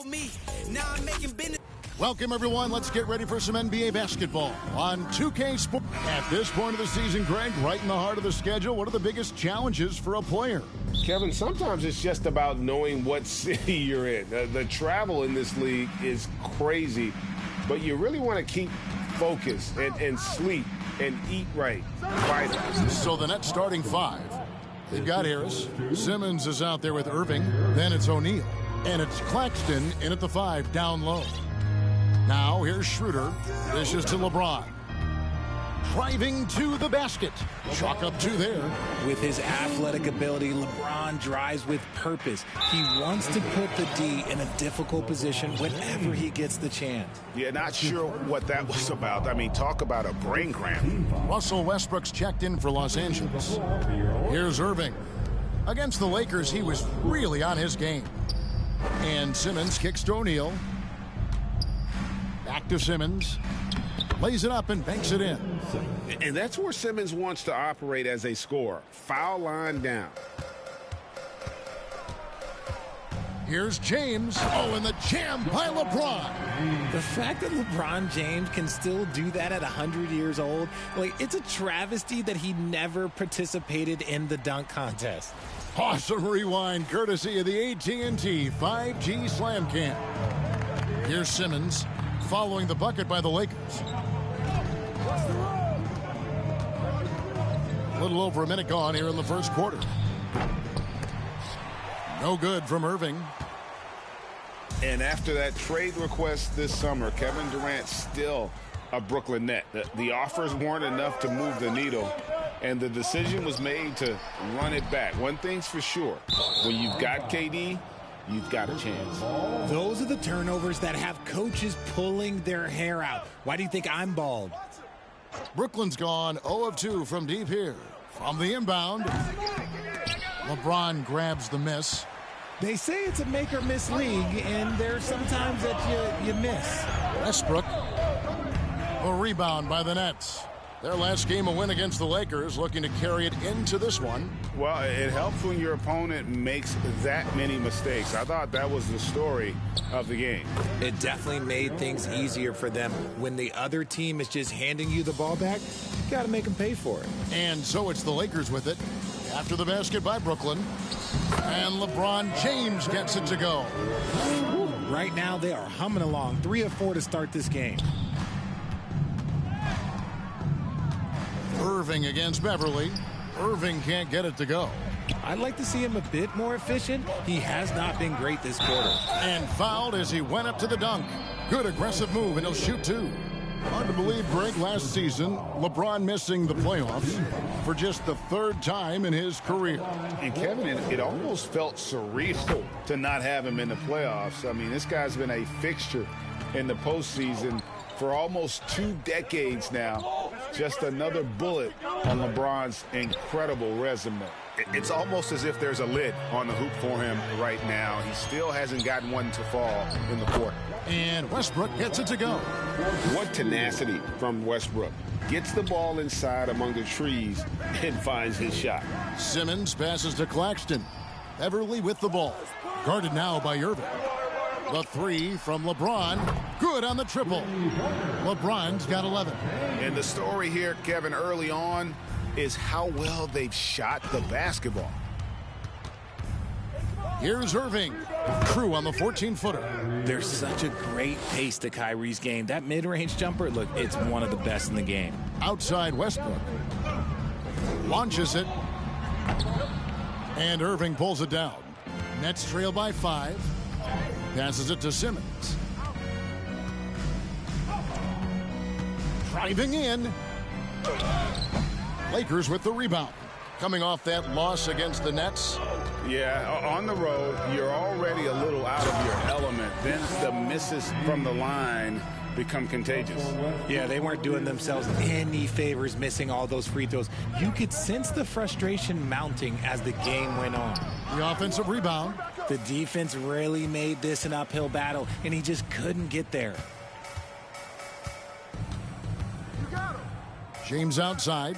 told me. Now I'm making business. Welcome, everyone. Let's get ready for some NBA basketball on 2K Sports. At this point of the season, Greg, right in the heart of the schedule, what are the biggest challenges for a player? Kevin, sometimes it's just about knowing what city you're in. The travel in this league is crazy, but you really want to keep focused and sleep and eat right. So the Nets starting five. They've got Harris. Simmons is out there with Irving. Then it's O'Neal. And it's Claxton in at the 5 down low. Now here's Schroeder. Dishes to LeBron. Driving to the basket. Chalk up 2 there. With his athletic ability, LeBron drives with purpose. He wants to put the D in a difficult position whenever he gets the chance. Yeah, not sure what that was about. I mean, talk about a brain cramp. Russell Westbrook's checked in for Los Angeles. Here's Irving. Against the Lakers, he was really on his game. And Simmons kicks to O'Neal. Back to Simmons. Lays it up and banks it in. And that's where Simmons wants to operate as a scorer. Foul line down. Here's James. Oh, and the jam by LeBron. The fact that LeBron James can still do that at 100 years old, like, it's a travesty that he never participated in the dunk contest. Awesome rewind courtesy of the AT&T 5G Slam Cam. Here's Simmons following the bucket by the Lakers. A little over a minute gone here in the first quarter. No good from Irving. And after that trade request this summer, Kevin Durant's still a Brooklyn Net. The offers weren't enough to move the needle, and the decision was made to run it back. One thing's for sure, when you've got KD, you've got a chance. Those are the turnovers that have coaches pulling their hair out. Why do you think I'm bald? Brooklyn's gone 0 of 2 from deep here. From the inbound, LeBron grabs the miss. They say it's a make or miss league, and there's sometimes that you miss. Westbrook, a rebound by the Nets. Their last game, a win against the Lakers, looking to carry it into this one. Well, it helps when your opponent makes that many mistakes. I thought that was the story of the game. It definitely made things easier for them. When the other team is just handing you the ball back, you got to make them pay for it. And so it's the Lakers with it. After the basket by Brooklyn. And LeBron James gets it to go. Right now, they are humming along. 3 of 4 to start this game. Irving against Beverly. Irving can't get it to go. I'd like to see him a bit more efficient. He has not been great this quarter. And fouled as he went up to the dunk. Good aggressive move, and he'll shoot 2. Hard to believe, Greg, last season, LeBron missing the playoffs for just the 3rd time in his career. And Kevin, it almost felt surreal to not have him in the playoffs. I mean, this guy's been a fixture in the postseason for almost 2 decades now. Just another bullet on LeBron's incredible resume. It's almost as if there's a lid on the hoop for him right now. He still hasn't gotten one to fall in the court. And Westbrook gets it to go. What tenacity from Westbrook. Gets the ball inside among the trees and finds his shot. Simmons passes to Claxton. Beverly with the ball. Guarded now by Irving. The 3 from LeBron. Good on the triple. LeBron's got 11. And the story here, Kevin, early on is how well they've shot the basketball. Here's Irving. Crew on the 14-footer. There's such a great pace to Kyrie's game. That mid-range jumper, look, it's one of the best in the game. Outside Westbrook. Launches it. And Irving pulls it down. Nets trail by 5. Passes it to Simmons. Driving in. Lakers with the rebound. Coming off that loss against the Nets. Yeah, on the road, you're already a little out of your element. Then the misses from the line become contagious. Yeah, they weren't doing themselves any favors missing all those free throws. You could sense the frustration mounting as the game went on. The offensive rebound. The defense really made this an uphill battle, and he just couldn't get there. James outside.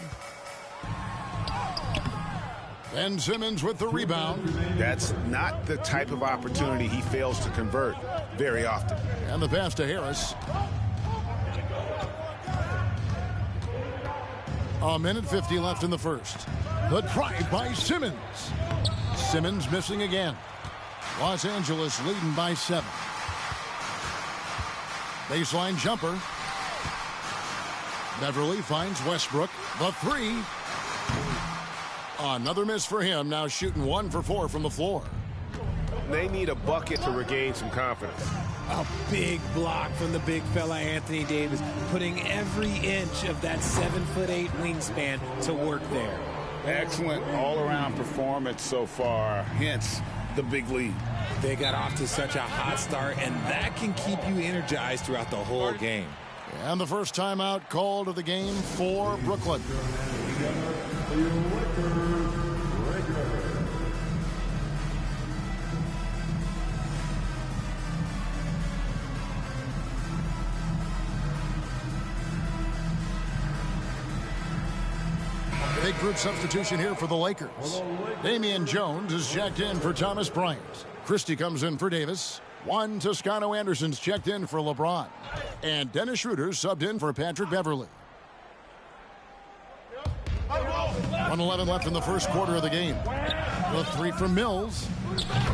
Ben Simmons with the rebound. That's not the type of opportunity he fails to convert very often. And the pass to Harris. A minute 50 left in the first. The drive by Simmons. Simmons missing again. Los Angeles leading by 7. Baseline jumper. Beverly finds Westbrook. The 3. Another miss for him. Now shooting 1 for 4 from the floor. They need a bucket to regain some confidence. A big block from the big fella Anthony Davis, putting every inch of that 7'8" wingspan to work there. Excellent all-around performance so far, hence the big lead. They got off to such a hot start, and that can keep you energized throughout the whole game. And the first timeout called of the game for Brooklyn. Big group substitution here for the Lakers. Damian Jones is checked in for Thomas Bryant. Christie comes in for Davis. Juan Toscano Anderson's checked in for LeBron. And Dennis Schroeder's subbed in for Patrick Beverly. 1:11 left in the first quarter of the game. The 3 from Mills.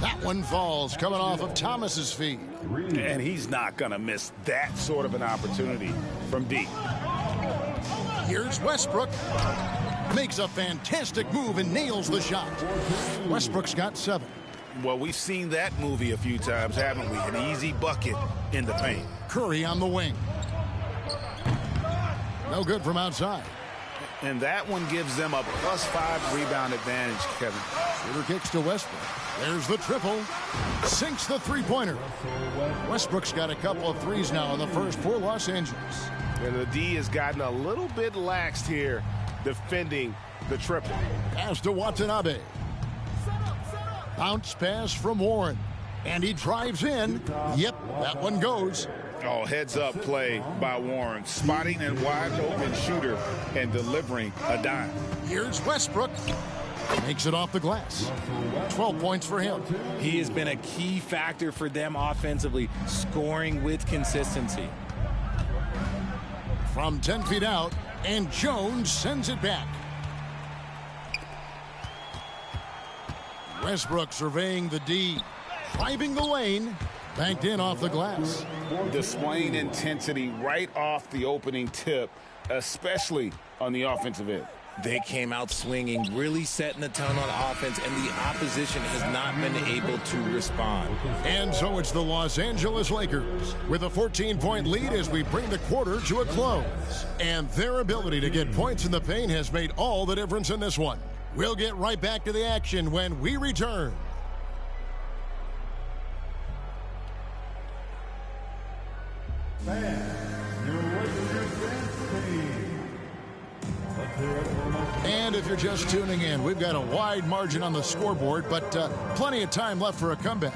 That one falls, coming off of Thomas's feed. And he's not going to miss that sort of an opportunity from deep. Here's Westbrook. Makes a fantastic move and nails the shot. Westbrook's got 7. Well, we've seen that movie a few times, haven't we? An easy bucket in the paint. Curry on the wing. No good from outside. And that one gives them a +5 rebound advantage, Kevin. Shooter kicks to Westbrook. There's the triple. Sinks the three-pointer. Westbrook's got a couple of threes now in the first for Los Angeles. And the D has gotten a little bit laxed here defending the triple. Pass to Watanabe. Bounce pass from Warren. And he drives in. Yep, that one goes. Oh, heads-up play by Warren. Spotting a wide-open shooter and delivering a dime. Here's Westbrook. Makes it off the glass. 12 points for him. He has been a key factor for them offensively, scoring with consistency. From 10 feet out, and Jones sends it back. Westbrook surveying the D. Driving the lane. Banked in off the glass. Displaying intensity right off the opening tip, especially on the offensive end. They came out swinging, really setting the tone on offense, and the opposition has not been able to respond. And so it's the Los Angeles Lakers with a 14-point lead as we bring the quarter to a close. And their ability to get points in the paint has made all the difference in this one. We'll get right back to the action when we return. And if you're just tuning in, we've got a wide margin on the scoreboard, but plenty of time left for a comeback.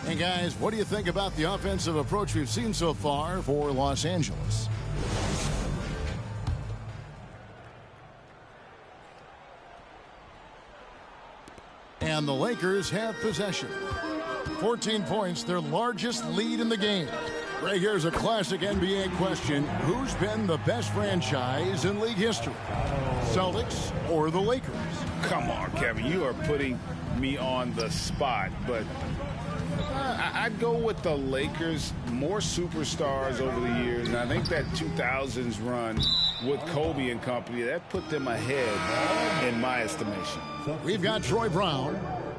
And guys, what do you think about the offensive approach we've seen so far for Los Angeles? And the Lakers have possession. 14 points, their largest lead in the game. Greg, here's a classic NBA question. Who's been the best franchise in league history? Celtics or the Lakers? Come on, Kevin. You are putting me on the spot, but I'd go with the Lakers. More superstars over the years, and I think that 2000s run with Kobe and company, that put them ahead in my estimation. We've got Troy Brown.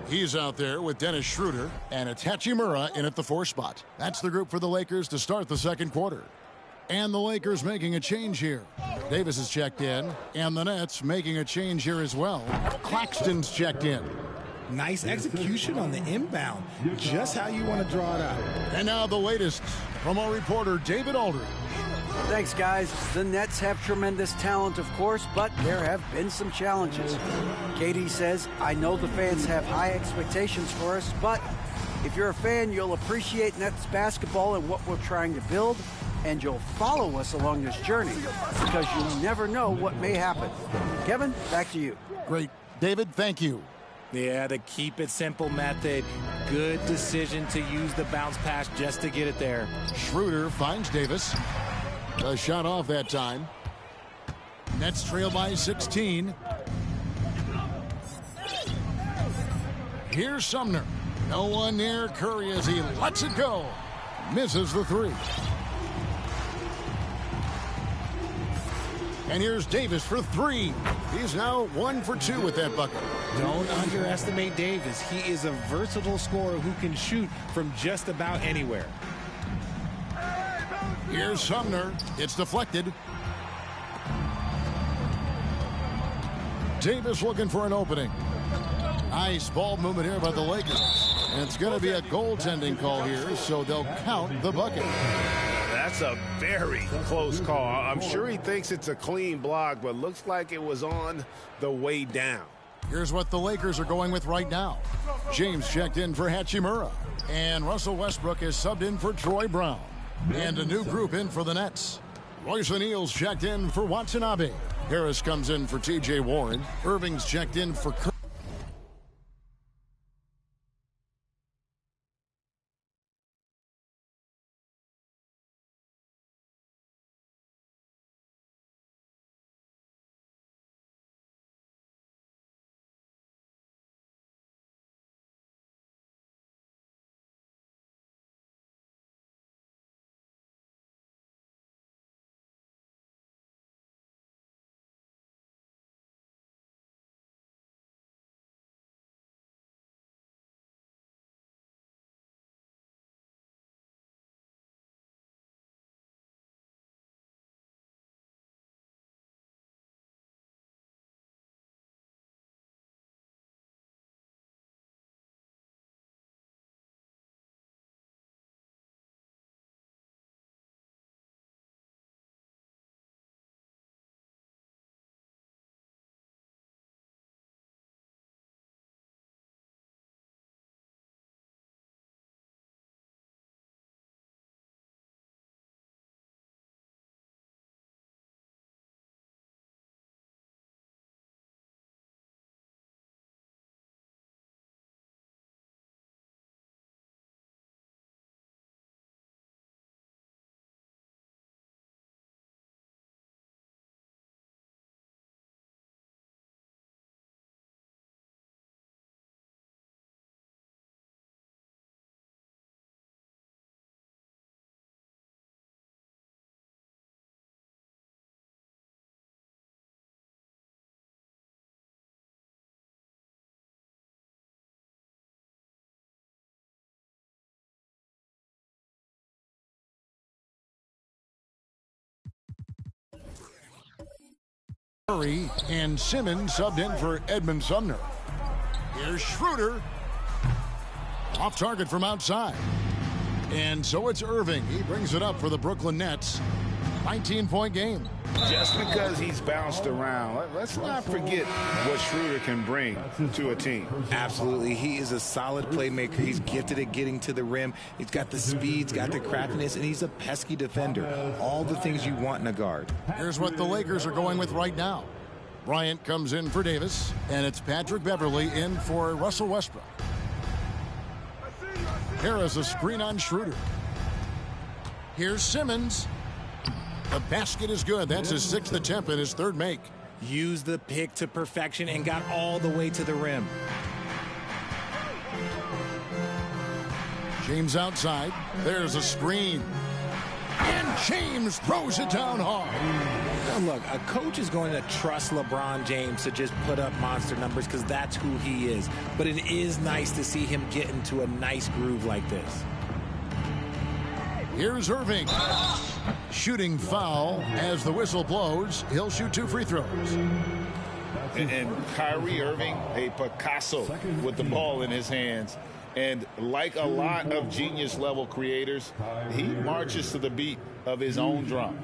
He's out there with Dennis Schroeder, and it's Hachimura in at the 4 spot. That's the group for the Lakers to start the second quarter. And the Lakers making a change here. Davis is checked in, and the Nets making a change here as well. Claxton's checked in. Nice execution on the inbound. Just how you want to draw it out. And now the latest from our reporter, David Aldridge. Thanks, guys. The Nets have tremendous talent, of course, but there have been some challenges. KD says, I know the fans have high expectations for us, but if you're a fan, you'll appreciate Nets basketball and what we're trying to build. and you'll follow us along this journey because you never know what may happen. Kevin, back to you. Great. David, thank you. Yeah, the keep it simple method. Good decision to use the bounce pass just to get it there. Schroeder finds Davis. A shot off that time. Nets trail by 16. Here's Sumner. No one near Curry as he lets it go. Misses the three. And here's Davis for three. He's now 1 for 2 with that bucket. Don't underestimate Davis. He is a versatile scorer who can shoot from just about anywhere. Here's Sumner. It's deflected. Davis looking for an opening. Nice ball movement here by the Lakers. And it's going to be a goaltending call here, so they'll count the bucket. That's a very close call. I'm sure he thinks it's a clean block, but looks like it was on the way down. Here's what the Lakers are going with right now. James checked in for Hachimura. And Russell Westbrook is subbed in for Troy Brown. And a new group in for the Nets. Royce O'Neal's checked in for Watanabe. Harris comes in for T.J. Warren. Irving's checked in for Curry, and Simmons subbed in for Edmund Sumner. Here's Schroeder. Off target from outside. And so it's Irving. He brings it up for the Brooklyn Nets. 19-point game. Just because he's bounced around, let's not forget what Schroeder can bring to a team. Absolutely. He is a solid playmaker. He's gifted at getting to the rim. He's got the speed, he's got the craftiness, and he's a pesky defender. All the things you want in a guard. Here's what the Lakers are going with right now. Bryant comes in for Davis, and it's Patrick Beverley in for Russell Westbrook. Harris a screen on Schroeder. Here's Simmons. The basket is good. That's his 6th attempt and his 3rd make. Used the pick to perfection and got all the way to the rim. James outside. There's a screen. And James throws it down hard. Now look, a coach is going to trust LeBron James to just put up monster numbers because that's who he is. But it is nice to see him get into a nice groove like this. Here's Irving. Shooting foul as the whistle blows. He'll shoot 2 free throws. And Kyrie Irving, a Picasso with the ball in his hands. And like a lot of genius-level creators, he marches to the beat of his own drum.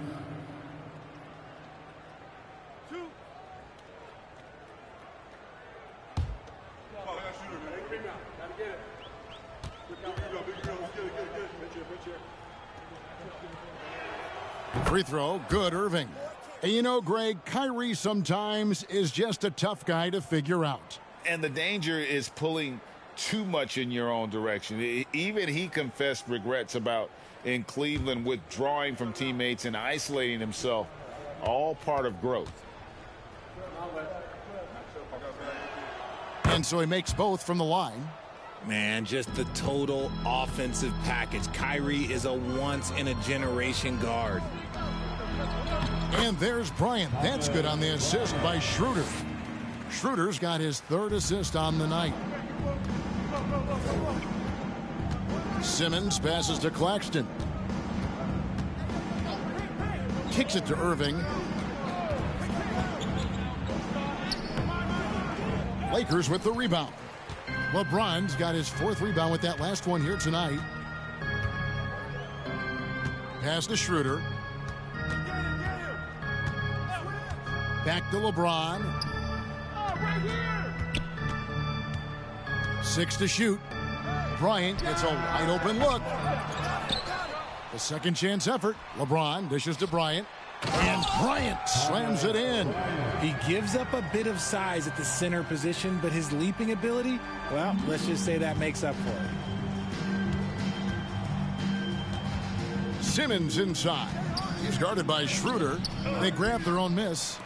Free throw, good, Irving. And you know, Greg, Kyrie sometimes is just a tough guy to figure out. And the danger is pulling too much in your own direction. Even he confessed regrets about in Cleveland withdrawing from teammates and isolating himself. All part of growth. And so he makes both from the line. Man, just the total offensive package. Kyrie is a once-in-a-generation guard. And there's Bryant. That's good on the assist by Schroeder. Schroeder's got his third assist on the night. Simmons passes to Claxton. Kicks it to Irving. Lakers with the rebound. LeBron's got his fourth rebound with that last one here tonight. Pass to Schroeder. Back to LeBron. 6 to shoot. Bryant gets a wide open look. The second chance effort. LeBron dishes to Bryant. And Bryant slams it in. He gives up a bit of size at the center position, but his leaping ability, well, let's just say that makes up for it. Simmons inside. He's guarded by Schroeder. They grab their own miss.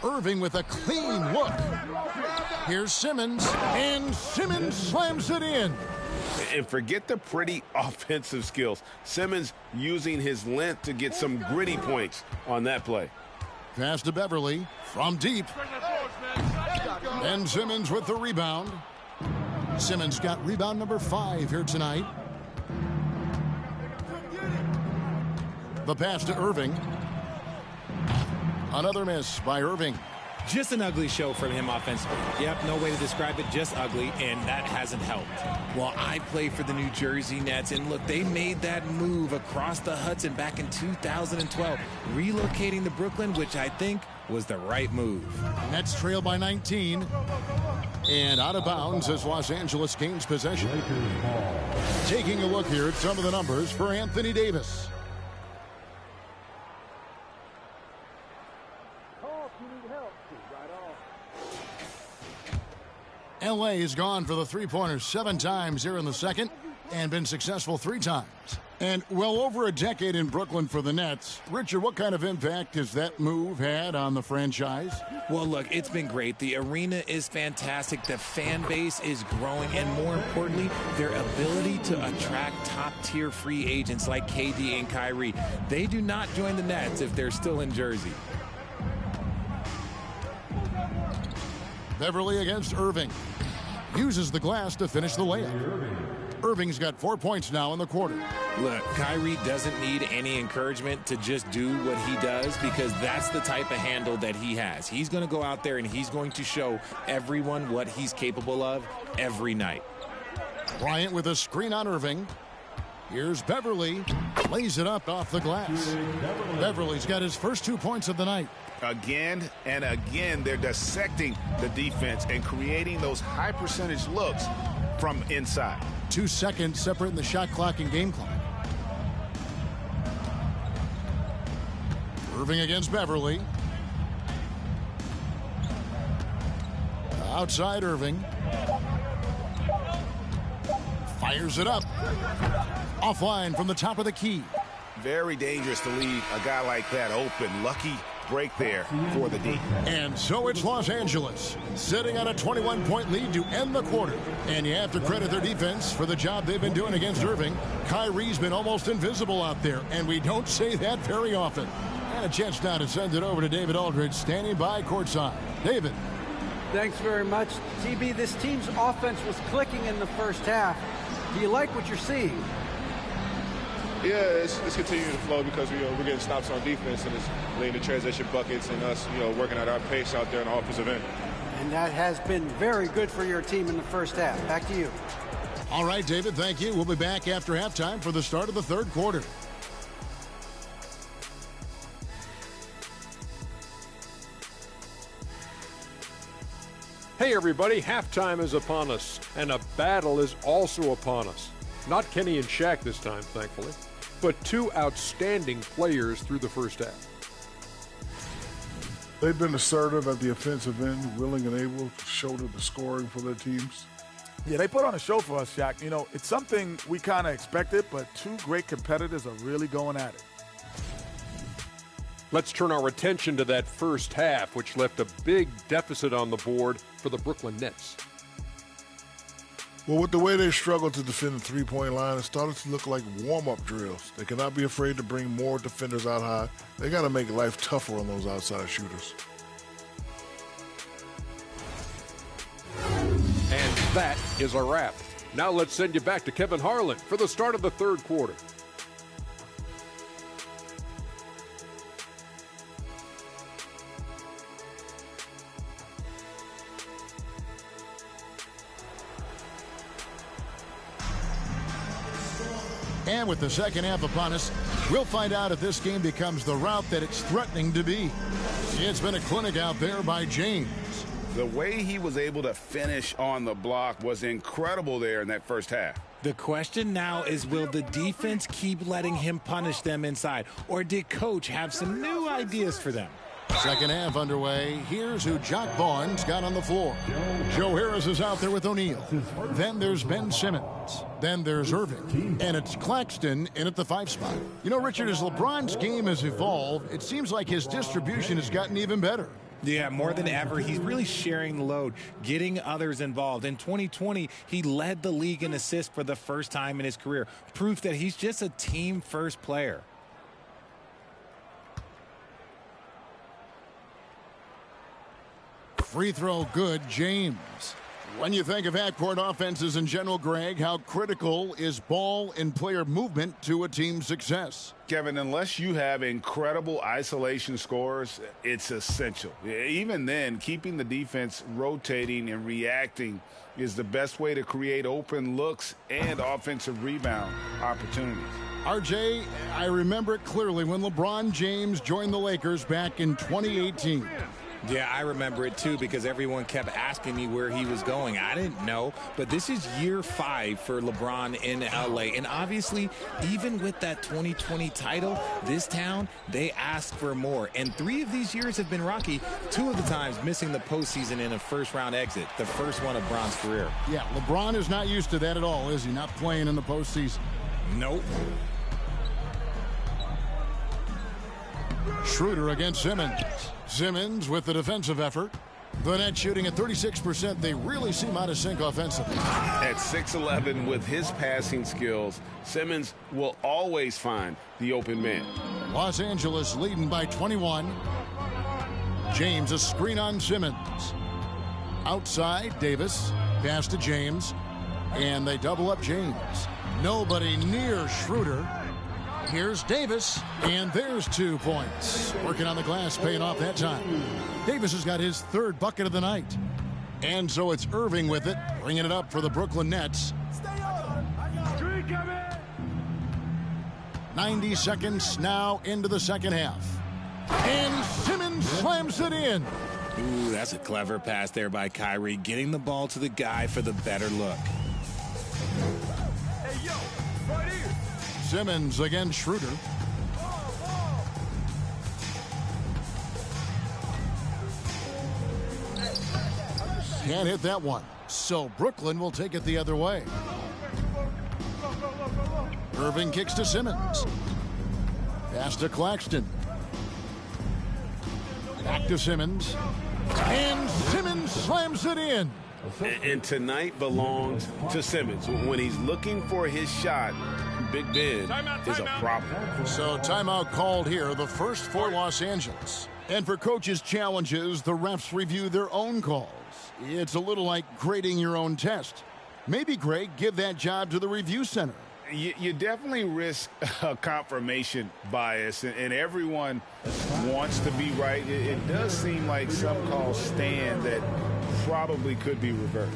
Irving with a clean look. Here's Simmons, and Simmons slams it in. And forget the pretty offensive skills. Simmons using his length to get some gritty points on that play. Pass to Beverly from deep. And Simmons with the rebound. Simmons got rebound number 5 here tonight. The pass to Irving. Another miss by Irving. Just an ugly show from him offensively. Yep, no way to describe it, just ugly, and that hasn't helped. Well, I play for the New Jersey Nets, and look, they made that move across the Hudson back in 2012, relocating to Brooklyn, which I think was the right move. Nets trail by 19, and out of bounds as Los Angeles gains possession. Taking a look here at some of the numbers for Anthony Davis. LA has gone for the three-pointers 7 times here in the second and been successful 3 times. And well over a decade in Brooklyn for the Nets. Richard, what kind of impact has that move had on the franchise? Well, look, it's been great. The arena is fantastic. The fan base is growing. And more importantly, their ability to attract top-tier free agents like KD and Kyrie. They do not join the Nets if they're still in Jersey. Beverly against Irving. Uses the glass to finish the layup. Irving's got 4 points now in the quarter. Look, Kyrie doesn't need any encouragement to just do what he does because that's the type of handle that he has. He's going to go out there and he's going to show everyone what he's capable of every night. Bryant with a screen on Irving. Here's Beverly. Lays it up off the glass. Beverly's got his first 2 points of the night. Again and again, they're dissecting the defense and creating those high percentage looks from inside. 2 seconds separating the shot clock and game clock. Irving against Beverly. Outside Irving. Fires it up. Offline from the top of the key. Very dangerous to leave a guy like that open. Lucky break there for the D. And so it's Los Angeles sitting on a 21-point lead to end the quarter. And you have to credit their defense for the job they've been doing against Irving. Kyrie's been almost invisible out there, and we don't say that very often. And a chance now to send it over to David Aldridge, standing by courtside. David. Thanks very much. TB, this team's offense was clicking in the first half. Do you like what you're seeing? Yeah, it's continuing to flow because we're getting stops on defense and it's leading to transition buckets and us, working at our pace out there in the offensive end. And that has been very good for your team in the first half. Back to you. All right, David, thank you. We'll be back after halftime for the start of the third quarter. Hey everybody, halftime is upon us, and a battle is also upon us. Not Kenny and Shaq this time, thankfully. but two outstanding players through the first half. They've been assertive at the offensive end, willing and able to shoulder the scoring for their teams. Yeah, they put on a show for us, Shaq. You know, it's something we kind of expected, but two great competitors are really going at it. Let's turn our attention to that first half, which left a big deficit on the board for the Brooklyn Nets. Well, with the way they struggled to defend the three-point line, it started to look like warm-up drills. They cannot be afraid to bring more defenders out high. They got to make life tougher on those outside shooters. And that is a wrap. Now let's send you back to Kevin Harlan for the start of the third quarter. And with the second half upon us, we'll find out if this game becomes the rout that it's threatening to be. It's been a clinic out there by James. The way he was able to finish on the block was incredible there in that first half. The question now is, will the defense keep letting him punish them inside, or did Coach have some new ideas for them? Second half underway. Here's who Jock Vaughn's got on the floor. Joe Harris is out there with O'Neal. Then there's Ben Simmons. Then there's Irving. And it's Claxton in at the 5 spot. You know, Richard, as LeBron's game has evolved, it seems like his distribution has gotten even better. Yeah, more than ever, he's really sharing the load, getting others involved. In 2020, he led the league in assists for the first time in his career. Proof that he's just a team-first player. Free throw good, James. When you think of half-court offenses in general, Greg, how critical is ball and player movement to a team's success? Kevin, unless you have incredible isolation scores, it's essential. Even then, keeping the defense rotating and reacting is the best way to create open looks and offensive rebound opportunities. RJ, I remember it clearly when LeBron James joined the Lakers back in 2018. Yeah, I remember it too, because everyone kept asking me where he was going. I didn't know, but this is year 5 for LeBron in LA. And obviously, even with that 2020 title, this town, they asked for more. And 3 of these years have been rocky, 2 of the times missing the postseason in a first-round exit, the first one of Bron's career. Yeah, LeBron is not used to that at all, is he? Not playing in the postseason. Nope. Schroeder against Simmons. Simmons with the defensive effort. The Nets shooting at 36%. They really seem out of sync offensively. At 6'11", with his passing skills, Simmons will always find the open man. Los Angeles leading by 21. James, a screen on Simmons. Outside, Davis. Pass to James. And they double up James. Nobody near Schroeder. Here's Davis, and there's 2 points. Working on the glass, paying off that time. Davis has got his 3rd bucket of the night. And so it's Irving with it, bringing it up for the Brooklyn Nets. 90 seconds now into the second half. And Simmons slams it in. Ooh, that's a clever pass there by Kyrie, getting the ball to the guy for the better look. Hey, yo, right here. Simmons against Schroeder. Can't hit that one. So Brooklyn will take it the other way. Irving kicks to Simmons. Pass to Claxton. Back to Simmons. And Simmons slams it in. And tonight belongs to Simmons. When he's looking for his shot, Big Ben is a problem. So timeout called here, the first for Los Angeles. And for coaches' challenges, the refs review their own calls. It's a little like grading your own test. Maybe, Greg, give that job to the review center. You definitely risk a confirmation bias, and everyone wants to be right. It does seem like some calls stand that probably could be reversed.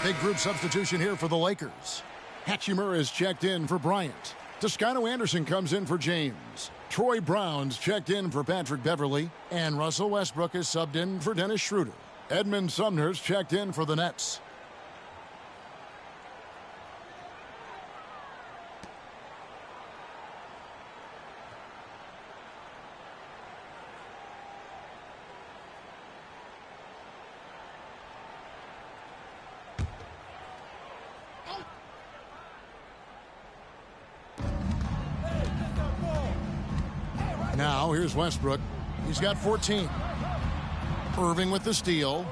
Big group substitution here for the Lakers. Hachimura is checked in for Bryant. Toscano Anderson comes in for James. Troy Brown's checked in for Patrick Beverly. And Russell Westbrook is subbed in for Dennis Schroeder. Edmund Sumner's checked in for the Nets. Now, here's Westbrook. He's got 14. Irving with the steal.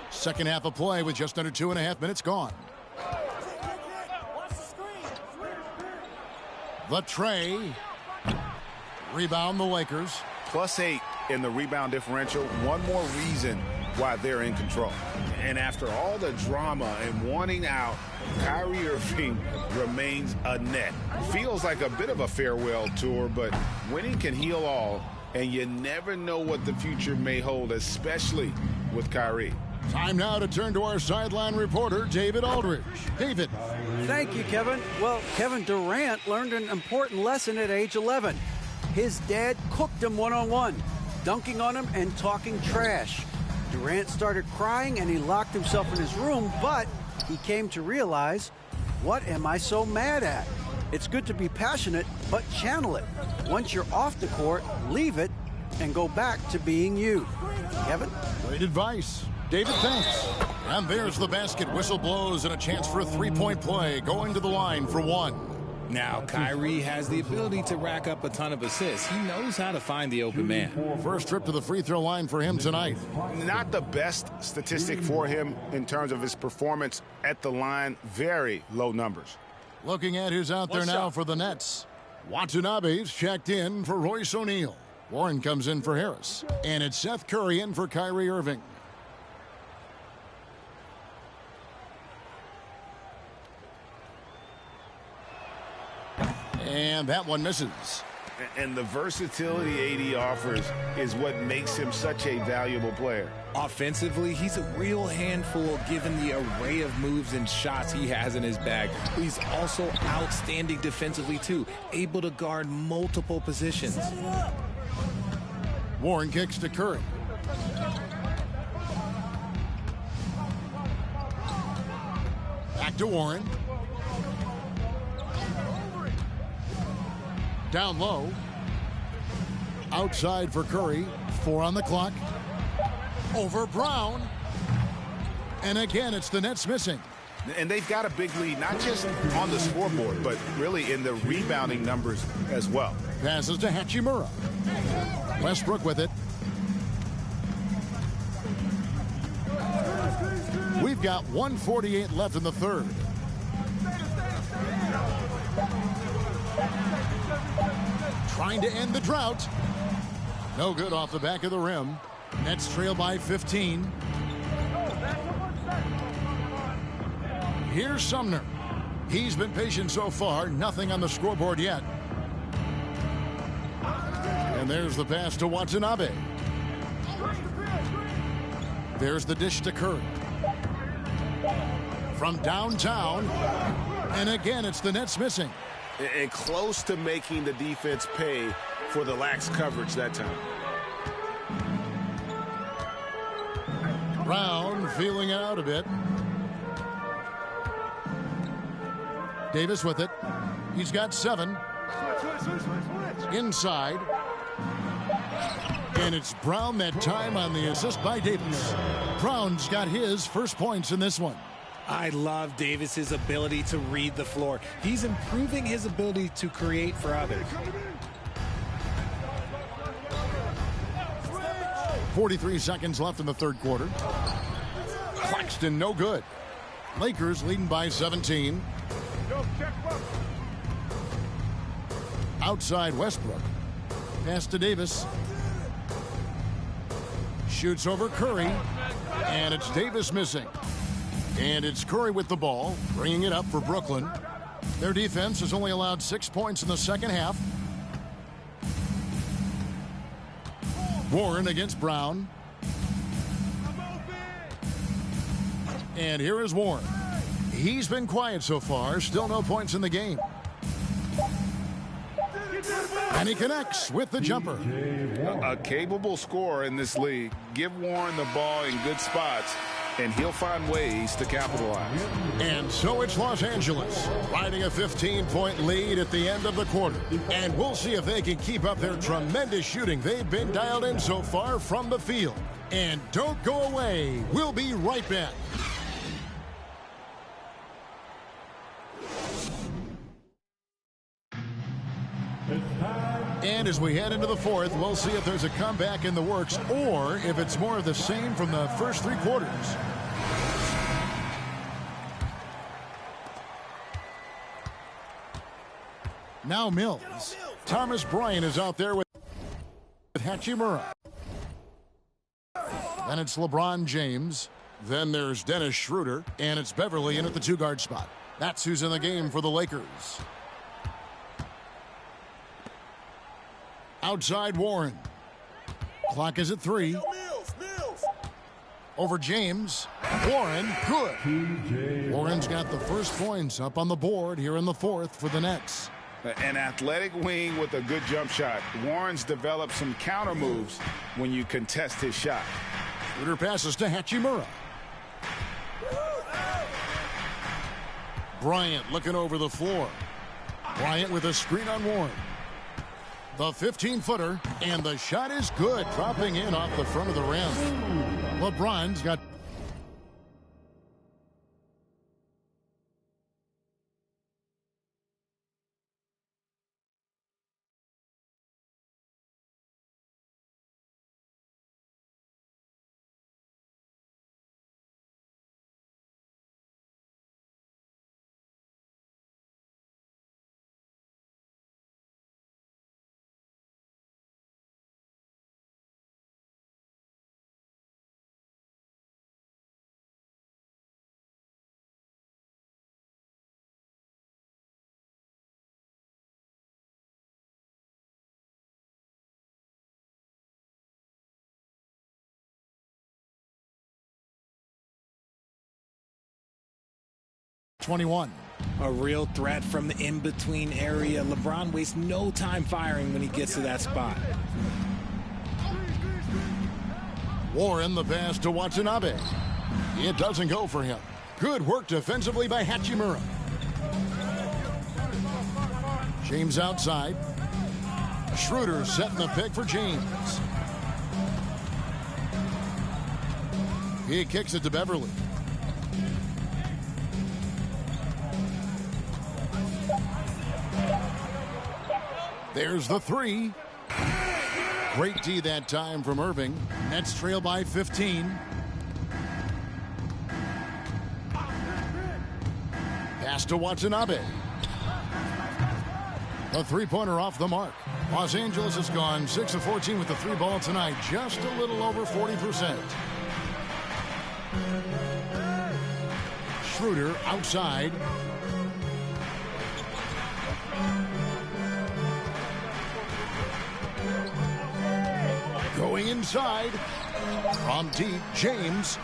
Second half of play with just under 2.5 minutes gone. The tray. Rebound the Lakers. +8 in the rebound differential. One more reason why they're in control. And after all the drama and wanting out, Kyrie Irving remains a net. Feels like a bit of a farewell tour, but winning can heal all, and you never know what the future may hold, especially with Kyrie. Time now to turn to our sideline reporter, David Aldridge. David. Thank you, Kevin. Well, Kevin Durant learned an important lesson at age 11. His dad cooked him one-on-one, dunking on him and talking trash. Durant started crying and he locked himself in his room, but he came to realize, what am I so mad at? It's good to be passionate, but channel it. Once you're off the court, leave it and go back to being you. Kevin? Great advice. David, thanks. And there's the basket. Whistle blows and a chance for a three-point play. Going to the line for one. Now, Kyrie has the ability to rack up a ton of assists. He knows how to find the open man. First trip to the free throw line for him tonight. Not the best statistic for him in terms of his performance at the line. Very low numbers. Looking at who's out there now for the Nets. Watanabe's checked in for Royce O'Neal. Warren comes in for Harris. And it's Seth Curry in for Kyrie Irving. And that one misses. And the versatility AD offers is what makes him such a valuable player. Offensively, he's a real handful given the array of moves and shots he has in his bag. He's also outstanding defensively, too, able to guard multiple positions. Warren kicks to Curry. Back to Warren. Down low. Outside for Curry. 4 on the clock. Over Brown. And again, it's the Nets missing. And they've got a big lead, not just on the scoreboard, but really in the rebounding numbers as well. Passes to Hachimura. Westbrook with it. We've got 1:48 left in the third. Trying to end the drought. No good off the back of the rim. Nets trail by 15. Here's Sumner. He's been patient so far. Nothing on the scoreboard yet. And there's the pass to Watanabe. There's the dish to Curry. From downtown. And again, it's the Nets missing. And close to making the defense pay for the lax coverage that time. Brown feeling it out a bit. Davis with it. He's got 7. Inside. And it's Brown that time on the assist by Davis. Brown's got his first points in this one. I love Davis's ability to read the floor. He's improving his ability to create for others. 43 seconds left in the third quarter. Claxton no good. Lakers leading by 17. Outside Westbrook. Pass to Davis. Shoots over Curry. And it's Davis missing. And it's Curry with the ball, bringing it up for Brooklyn. Their defense has only allowed 6 points in the second half. Warren against Brown. And here is Warren. He's been quiet so far. Still no points in the game. And he connects with the jumper. A capable scorer in this league. Give Warren the ball in good spots, and he'll find ways to capitalize. And so it's Los Angeles riding a 15-point lead at the end of the quarter. And we'll see if they can keep up their tremendous shooting they've been dialed in so far from the field. And don't go away. We'll be right back. And as we head into the fourth, we'll see if there's a comeback in the works or if it's more of the same from the first three quarters. Now Mills. Thomas Bryant is out there with Hachimura. Then it's LeBron James. Then there's Dennis Schroeder. And it's Beverly in at the two-guard spot. That's who's in the game for the Lakers. Outside Warren. Clock is at 3. Over James. Warren, good. Warren's got the first points up on the board here in the fourth for the Nets. An athletic wing with a good jump shot. Warren's developed some counter moves when you contest his shot. Schroeder passes to Hachimura. Bryant looking over the floor. Bryant with a screen on Warren. The 15-footer, and the shot is good, dropping in off the front of the rim. LeBron's got... ...21. A real threat from the in-between area. LeBron wastes no time firing when he gets to that spot. Warren the pass to Watanabe. It doesn't go for him. Good work defensively by Hachimura. James outside. Schroeder setting the pick for James. He kicks it to Beverly. There's the 3. Great D that time from Irving. Nets trail by 15. Pass to Watanabe. A three-pointer off the mark. Los Angeles has gone 6 of 14 with the 3 ball tonight. Just a little over 40%. Schroeder outside. Going inside. From deep, James.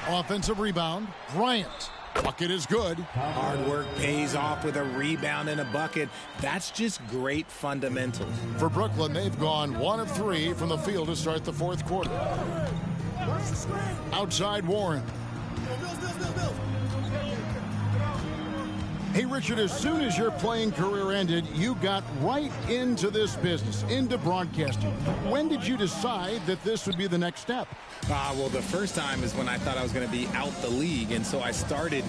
Offensive rebound. Bryant. Bucket is good. Hard work pays off with a rebound and a bucket. That's just great fundamentals. For Brooklyn, they've gone 1 of 3 from the field to start the fourth quarter. Outside Warren. Hey, Richard, as soon as your playing career ended, you got right into this business, into broadcasting. When did you decide that this would be the next step? Well, the first time is when I thought I was going to be out the league, and so I started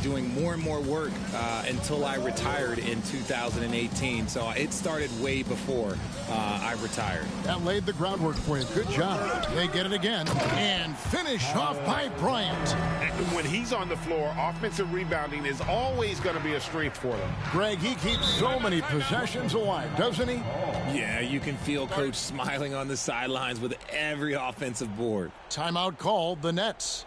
doing more and more work until I retired in 2018. So it started way before I retired. That laid the groundwork for you. Good job. They get it again, and finish off by Bryant. And when he's on the floor, offensive rebounding is always going to be a strength for them. Greg, he keeps so many possessions alive, doesn't he? Yeah, you can feel Coach smiling on the sidelines with every offensive board. Timeout called, the Nets.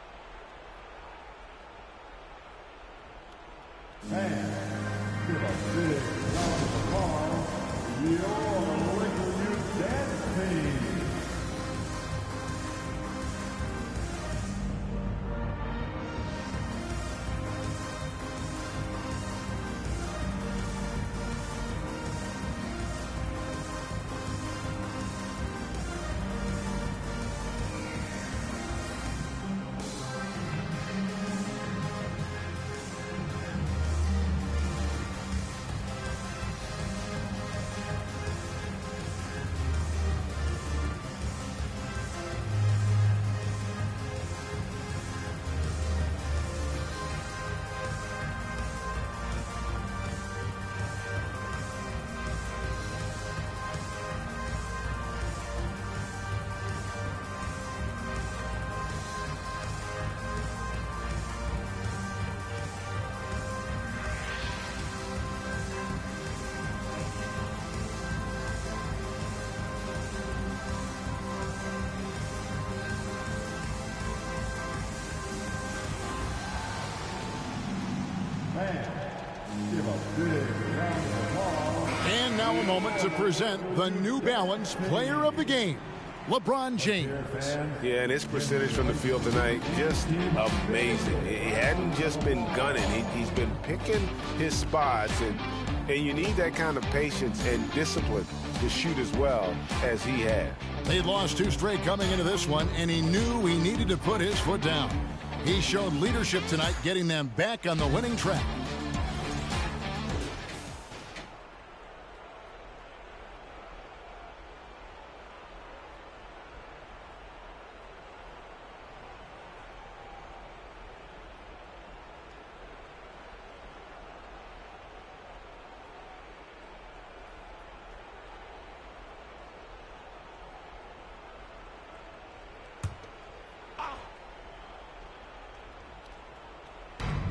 And now a moment to present the New Balance Player of the Game, LeBron James. Yeah, and his percentage from the field tonight, just amazing. He hadn't just been gunning. He's been picking his spots, and you need that kind of patience and discipline to shoot as well as he had. They lost 2 straight coming into this one, and he knew he needed to put his foot down. He showed leadership tonight, getting them back on the winning track.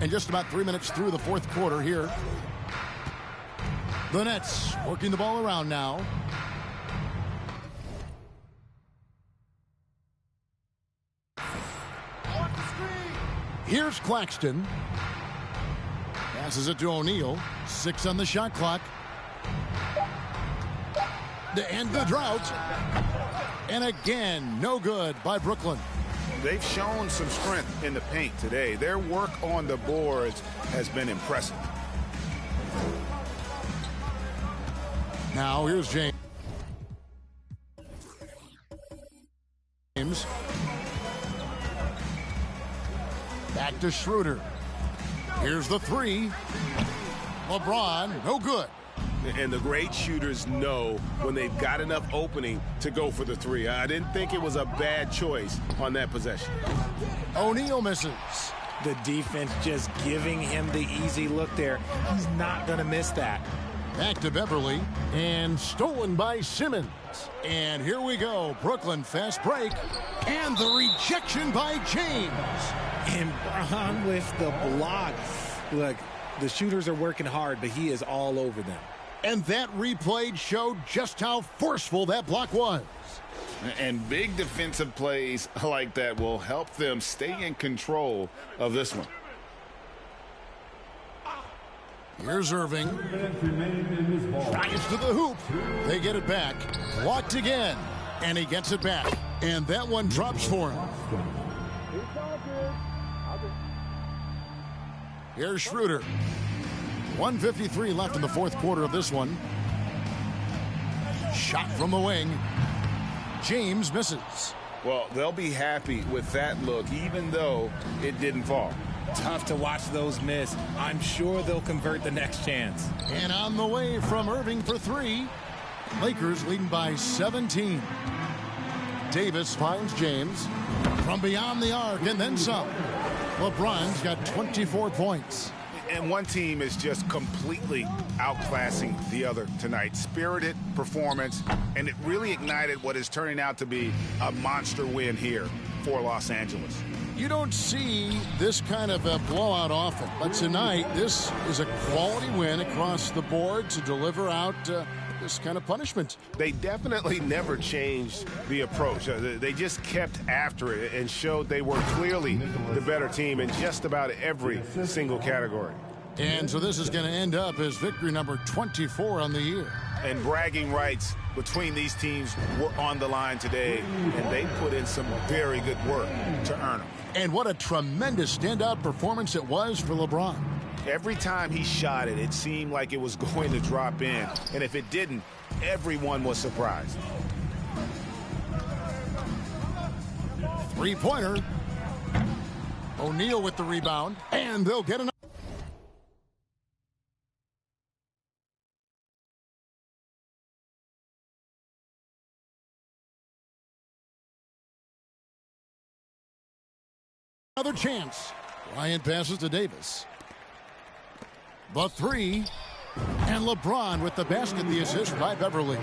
And just about 3 minutes through the fourth quarter here. The Nets working the ball around now. Here's Claxton. Passes it to O'Neal. 6 on the shot clock. To end the drought. And again, no good by Brooklyn. They've shown some strength in the paint today. Their work on the boards has been impressive. Now here's James. Back to Schroeder. Here's the 3. LeBron, no good. And the great shooters know when they've got enough opening to go for the 3. I didn't think it was a bad choice on that possession. O'Neal misses. The defense just giving him the easy look there. He's not going to miss that. Back to Beverly, and stolen by Simmons. And here we go. Brooklyn fast break, and the rejection by James. And Braun with the block. Look, the shooters are working hard, but he is all over them. And that replay showed just how forceful that block was. And big defensive plays like that will help them stay in control of this one. Here's Irving. Drives to the hoop. They get it back. Blocked again. And he gets it back. And that one drops for him. Here's Schroeder. 1:53 left in the fourth quarter of this one. Shot from the wing. James misses. Well, they'll be happy with that look, even though it didn't fall. Tough to watch those miss. I'm sure they'll convert the next chance. And on the way from Irving for 3. Lakers leading by 17. Davis finds James from beyond the arc and then some. LeBron's got 24 points. And one team is just completely outclassing the other tonight. Spirited performance, and it really ignited what is turning out to be a monster win here for Los Angeles. You don't see this kind of a blowout often, but tonight this is a quality win across the board to deliver out this kind of punishment. They definitely never changed the approach. They just kept after it and showed they were clearly the better team in just about every single category. And so this is going to end up as victory number 24 on the year. And bragging rights between these teams were on the line today, and they put in some very good work to earn them. And what a tremendous standout performance it was for LeBron. Every time he shot it, it seemed like it was going to drop in. And if it didn't, everyone was surprised. Three-pointer. O'Neal with the rebound. And they'll get another. Another chance. Bryant passes to Davis. The 3. And LeBron with the basket, the assist by Beverly.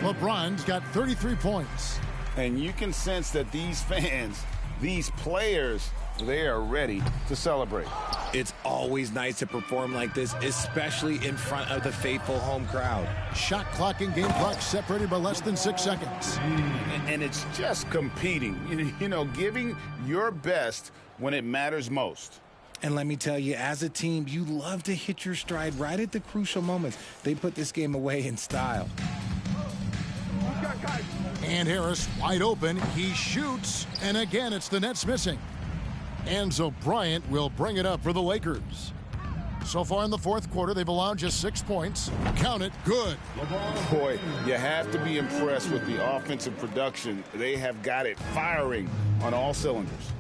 LeBron's got 33 points. And you can sense that these fans, these players, they are ready to celebrate. It's always nice to perform like this, especially in front of the faithful home crowd. Shot clock and game clock separated by less than 6 seconds. And it's just competing, you know, giving your best when it matters most. And let me tell you, as a team, you love to hit your stride right at the crucial moments. They put this game away in style. And Harris wide open. He shoots, and again it's the Nets missing. Enzo Bryant will bring it up for the Lakers. So far in the fourth quarter, they've allowed just 6 points. Count it, good. Boy, you have to be impressed with the offensive production. They have got it firing on all cylinders.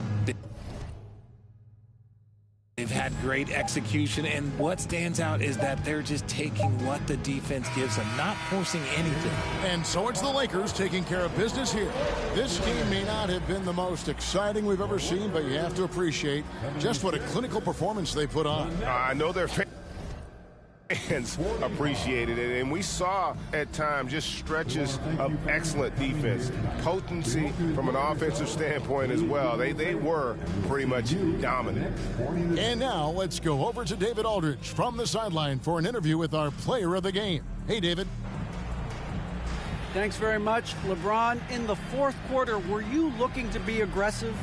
They've had great execution, and what stands out is that they're just taking what the defense gives them, not forcing anything. And so it's the Lakers taking care of business here. This game may not have been the most exciting we've ever seen, but you have to appreciate just what a clinical performance they put on. I know their fans appreciated it, and we saw at times just stretches of excellent defense, potency from an offensive standpoint as well. They were pretty much dominant. And now let's go over to David Aldridge from the sideline for an interview with our player of the game. Hey, David. Thanks very much. LeBron, in the fourth quarter, were you looking to be aggressive?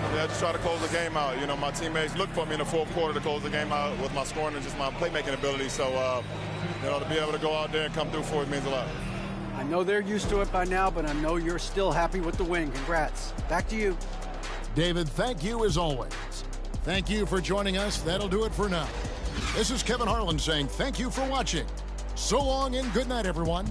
I just try to close the game out. You know, my teammates look for me in the fourth quarter to close the game out with my scoring and just my playmaking ability. So, you know, to be able to go out there and come through for it means a lot. I know they're used to it by now, but I know you're still happy with the win. Congrats. Back to you. David, thank you as always. Thank you for joining us. That'll do it for now. This is Kevin Harlan saying thank you for watching. So long and good night, everyone.